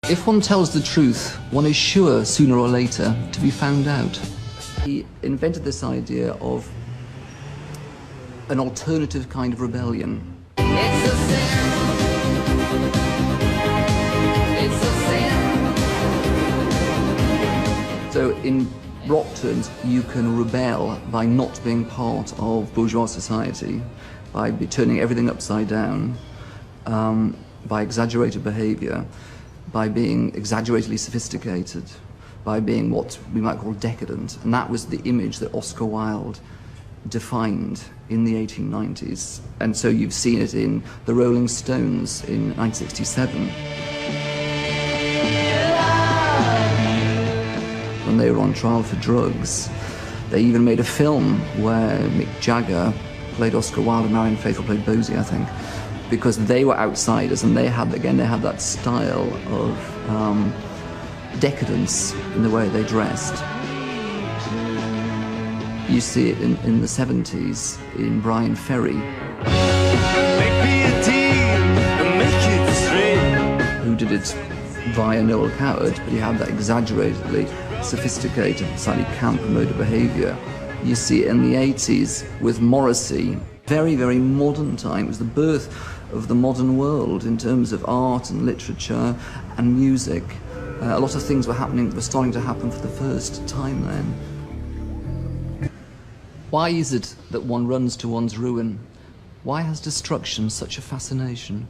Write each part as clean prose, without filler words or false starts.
If one tells the truth, one is sure, sooner or later, to be found out. He invented this idea of an alternative kind of rebellion. It's a sin. It's a sin. So in rock terms, you can rebel by not being part of bourgeois society, by turning everything upside down, by exaggerated behavior, by being exaggeratedly sophisticated, by being what we might call decadent. And that was the image that Oscar Wilde defined in the 1890s. And so you've seen it in the Rolling Stones in 1967. When they were on trial for drugs, they even made a film where Mick Jagger played Oscar Wilde and Marion Faithfull played Bosie, I think, because they were outsiders and they had that style of decadence in the way they dressed. You see it in the 70s in Brian Ferry, who did it via Noel Coward, but he had that exaggeratedly sophisticated, slightly camp mode of behaviour. You see it in the 80s with Morrissey. Very, very modern time. It was the birth of the modern world in terms of art and literature and music. A lot of things were starting to happen for the first time then. Why is it that one runs to one's ruin? Why has destruction such a fascination?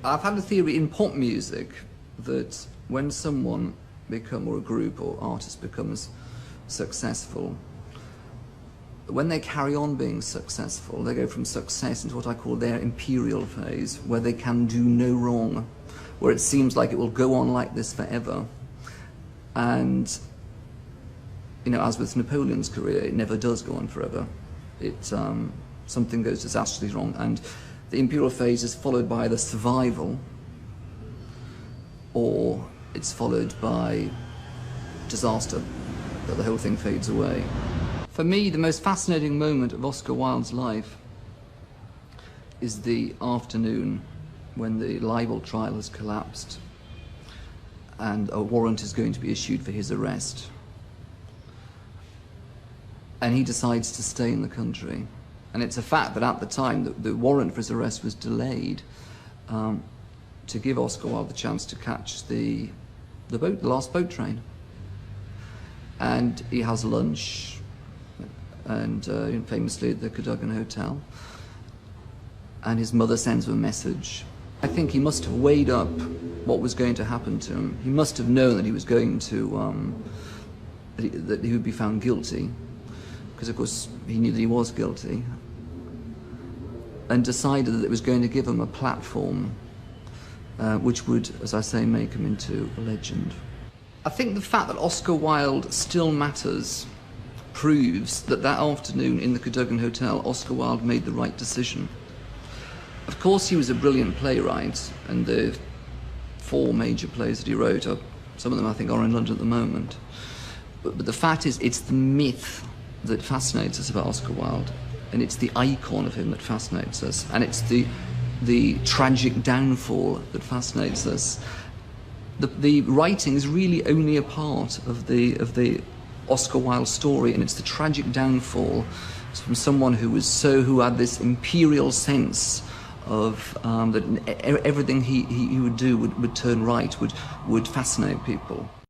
I've had a theory in pop music that when someone or a group or artist becomes successful, when they carry on being successful, they go from success into what I call their imperial phase, where they can do no wrong, where it seems like it will go on like this forever. And, you know, as with Napoleon's career, it never does go on forever. Something goes disastrously wrong, and the imperial phase is followed by the survival, or it's followed by disaster, that the whole thing fades away. For me, the most fascinating moment of Oscar Wilde's life is the afternoon when the libel trial has collapsed and a warrant is going to be issued for his arrest. And he decides to stay in the country. And it's a fact that at the time, the warrant for his arrest was delayed to give Oscar Wilde the chance to catch the last boat train. And he has lunch, and famously at the Cadogan Hotel, and his mother sends him a message. I think he must have weighed up what was going to happen to him. He must have known that he was going to, that he would be found guilty, because of course he knew that he was guilty, and decided that it was going to give him a platform which would, as I say, make him into a legend. I think the fact that Oscar Wilde still matters proves that afternoon in the Cadogan Hotel, Oscar Wilde made the right decision. Of course, he was a brilliant playwright, and the 4 major plays that he wrote, some of them I think are in London at the moment. But the fact is, it's the myth that fascinates us about Oscar Wilde, and it's the icon of him that fascinates us, and it's the tragic downfall that fascinates us. The writing is really only a part of the Oscar Wilde story, and it's the tragic downfall from someone who had this imperial sense of that everything he would do would turn right, would fascinate people.